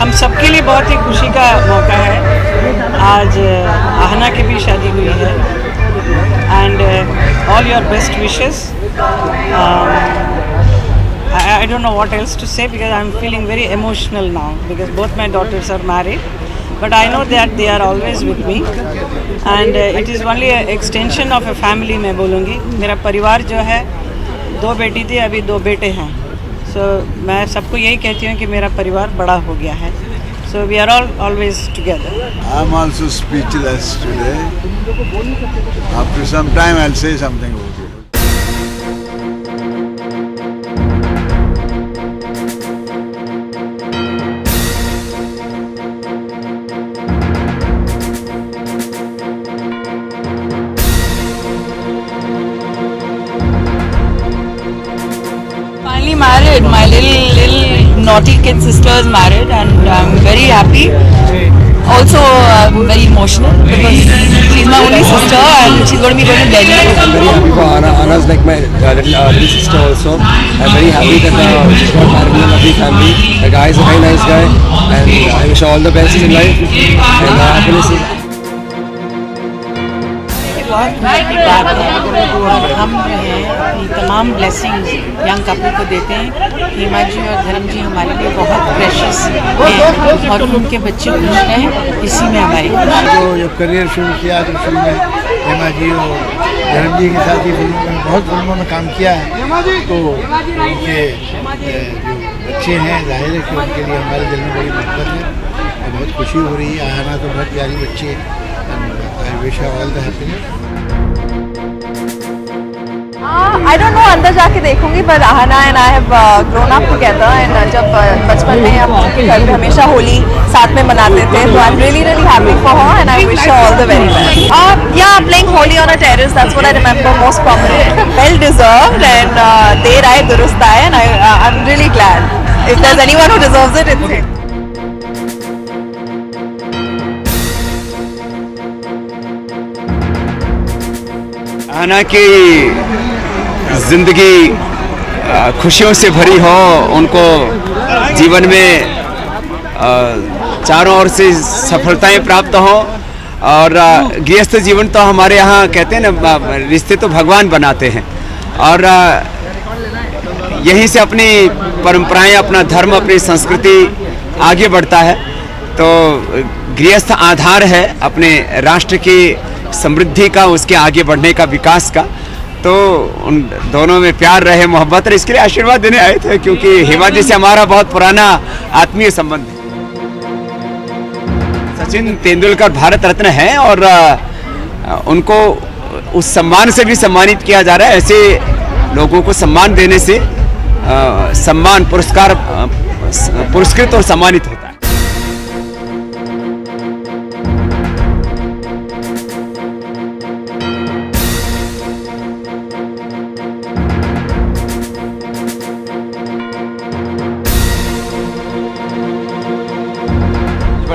हम सबके लिए बहुत ही खुशी का मौका है। आज आहना की भी शादी हुई है and all your best wishes. I don't know what else to say because I'm feeling very emotional now because both my daughters are married, but I know that they are always with me and it is only an extension of a family मैं बोलूँगी। मेरा परिवार जो है 2 बेटी थी, अभी 2 बेटे हैं। So मैं सबको यही कहती हूँ कि मेरा परिवार बड़ा हो गया है। So we are all always together. I'm also speechless today. After some time I'll say something over here. Finally married. My little naughty kid sister is married, and I'm very happy. Also very emotional because she's my only sister, and she's going to be going to Delhi. I'm very happy for Anna. Anna's like my little sister also. I'm very happy that she's got married in a lovely family. The guy is a very nice guy, and I wish her all the best in life and happiness. बहुत खुशी की बात है और हम जो हैं अपनी तमाम ब्लेसिंग्स यंग कपल को देते हैं। हेमा जी और धर्म जी हमारे लिए बहुत प्रेशियस हैं और उनके बच्चे खुश हैं, इसी में हमारी जो करियर शुरू किया तो शुरू में हेमा जी और धर्म जी के साथ ही फिल्मों में बहुत फिल्मों में काम किया है, तो उनके जो बच्चे हैं जाहिर है कि उनके लिए हमारे दिल में बड़ी मोहब्बत है और बहुत खुशी हो रही है। आहना तो बहुत प्यारी बच्ची है। I wish her all the happiness. I don't know, अंदर जाके देखूंगी, पर Ahana and I have grown up together and जब बचपन में हम उनके घर पे हमेशा होली साथ में मनाते थे, तो I'm really happy for her and I wish her all the very best. Yeah, playing Holi on a terrace, that's what I remember most prominently. Well deserved and देर आए दुरुस्त आए and I'm really glad. If there's anyone who deserves it, it's him. Ahana की ज़िंदगी खुशियों से भरी हो, उनको जीवन में चारों ओर से सफलताएं प्राप्त हो और गृहस्थ जीवन तो हमारे यहाँ कहते हैं ना, रिश्ते तो भगवान बनाते हैं और यहीं से अपनी परंपराएं, अपना धर्म, अपनी संस्कृति आगे बढ़ता है। तो गृहस्थ आधार है अपने राष्ट्र की समृद्धि का, उसके आगे बढ़ने का, विकास का। तो उन दोनों में प्यार रहे, मोहब्बत रहे, इसके लिए आशीर्वाद देने आए थे क्योंकि हेमा जी से हमारा बहुत पुराना आत्मीय संबंध है। सचिन तेंदुलकर भारत रत्न हैं और उनको उस सम्मान से भी सम्मानित किया जा रहा है। ऐसे लोगों को सम्मान देने से सम्मान पुरस्कार पुरस्कृत और सम्मानित होता है।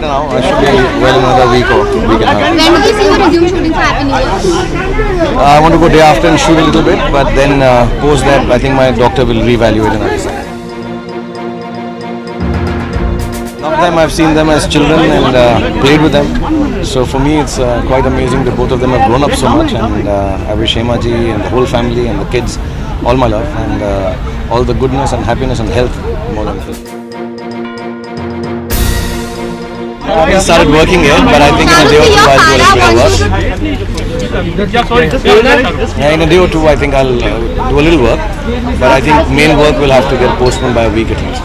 Now I should be well in another week or week and a half. When do you see you resume shooting for Happy New Year? I want to go day after and shoot a little bit, but then post that I think my doctor will reevaluate and I'll decide. Love them, I've seen them as children and played with them. So for me it's quite amazing that both of them have grown up so much, and I wish Hema ji and the whole family and the kids all my love and all the goodness and happiness and health more than anything. I haven't started working yet, but I think in a day or two I'll do a little bit of work. Yeah, in a day or two I think I'll do a little work, but I think main work will have to get postponed by a week at least.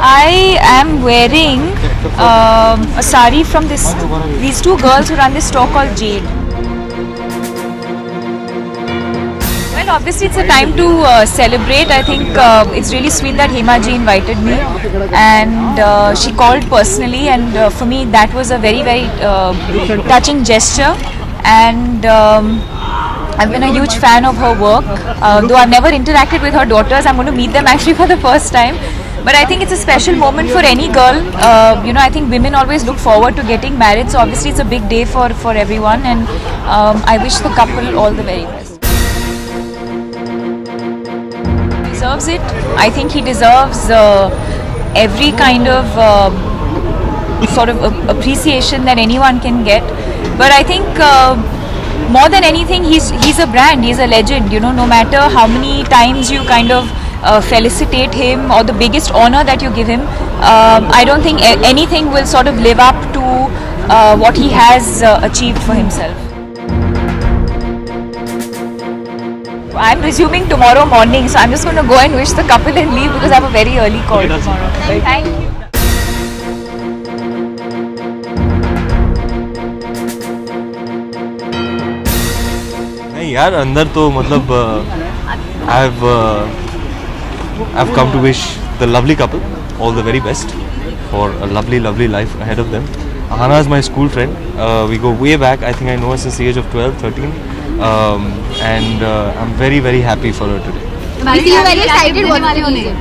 I am wearing a sari from these two girls who run this store called Jade. Well, obviously it's a time to celebrate. I think it's really sweet that Hema ji invited me and she called personally, and for me that was a very touching gesture, and I've been a huge fan of her work. Though I've never interacted with her daughters, I'm going to meet them actually for the first time. But I think it's a special moment for any girl. I think women always look forward to getting married. So obviously it's a big day for everyone, and I wish the couple all the very best. He deserves it. I think he deserves every kind of sort of appreciation that anyone can get. But I think more than anything, he's a brand. He's a legend. No matter how many times you kind of felicitate him or the biggest honor that you give him, I don't think anything will sort of live up to what he has achieved for himself. I'm resuming tomorrow morning, so I'm just going to go and wish the couple and leave because I have a very early call tomorrow. Thank you. नहीं यार, अंदर तो मतलब I've come to wish the lovely couple all the very best for a lovely life ahead of them. Ahana is my school friend. We go way back. I think I know her since the age of 12, 13. And I'm very happy for her today. You seem very excited. What's the reason?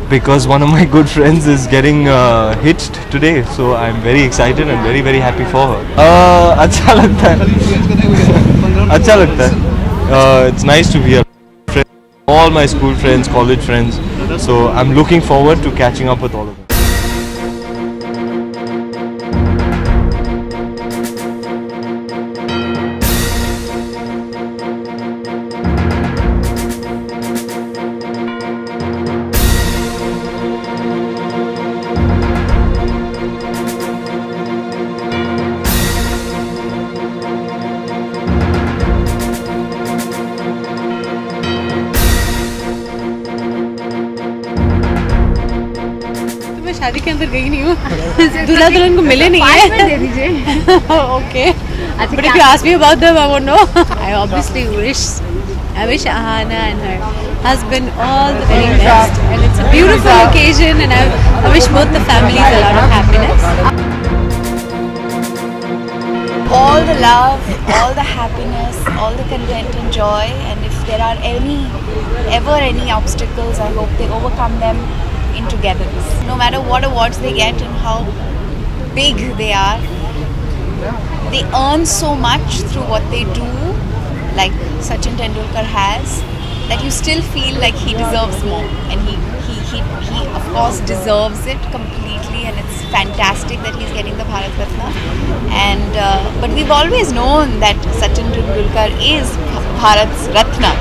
Because one of my good friends is getting hitched today, so I'm very excited and very happy for her. अच्छा लगता है. अच्छा लगता है. It's nice to be a friend. All my school friends, college friends. So I'm looking forward to catching up with all of them. शादी के अंदर गई नहीं हूँ. दूल्हा दुल्हन को मिले नहीं है. दे दीजिए. Okay. But if you ask me about them, I won't know. I obviously wish Ahana and her husband all the very best, and it's a beautiful occasion, and I wish both the families a lot of happiness. All the love, all the happiness, all the content and joy, and if there are ever any obstacles, I hope they overcome them in togetherness. No matter what awards they get and how big they are, they earn so much through what they do, like Sachin Tendulkar has, that you still feel like he deserves more, and he of course deserves it completely, and it's fantastic that he's getting the Bharat Ratna. And but we've always known that Sachin Tendulkar is Bharat's Ratna.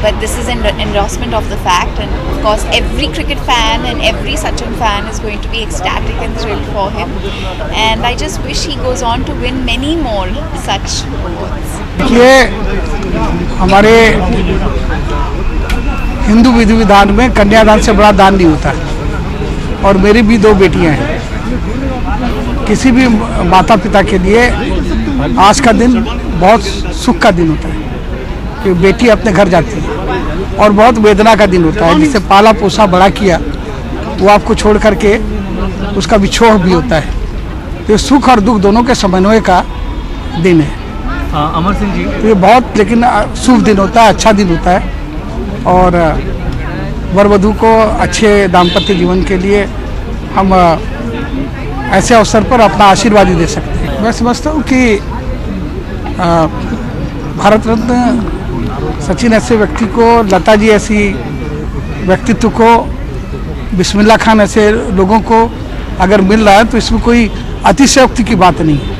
But this is an endorsement of the fact, and of course every cricket fan and every Sachin fan is going to be ecstatic and thrilled for him, and I just wish he goes on to win many more such awards. ये हमारे हिंदू विधि विधान में कन्यादान से बड़ा दान नहीं होता है, और मेरी भी 2 बेटियां हैं. किसी भी माता पिता के लिए आज का दिन बहुत सुख का दिन होता है कि बेटी अपने घर जाती है, और बहुत वेदना का दिन होता है. जिसे पाला पोसा बड़ा किया वो आपको छोड़ करके उसका विछोह भी होता है. तो सुख और दुख दोनों के समन्वय का दिन है. अमर सिंह जी, तो ये बहुत लेकिन शुभ दिन होता है, अच्छा दिन होता है, और वर वधू को अच्छे दाम्पत्य जीवन के लिए हम ऐसे अवसर पर अपना आशीर्वाद ही दे सकते हैं. मैं समझता हूँ कि भारत रत्न सचिन ऐसे व्यक्ति को, लता जी ऐसी व्यक्तित्व को, बिस्मिल्लाह खान ऐसे लोगों को अगर मिल रहा है तो इसमें कोई अतिशयोक्ति की बात नहीं है.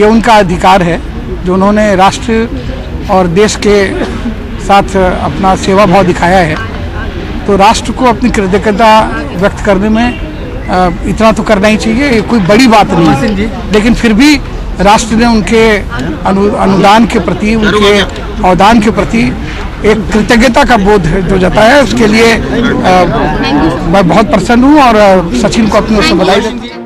ये उनका अधिकार है जो उन्होंने राष्ट्र और देश के साथ अपना सेवा भाव दिखाया है. तो राष्ट्र को अपनी कृतज्ञता व्यक्त करने में इतना तो करना ही चाहिए. ये कोई बड़ी बात नहीं है, लेकिन फिर भी राष्ट्र ने उनके अनुदान के प्रति, उनके अवदान के प्रति एक कृतज्ञता का बोध जो जताया है, उसके लिए मैं बहुत प्रसन्न हूँ और सचिन को अपनी ओर से बधाई देता हूँ.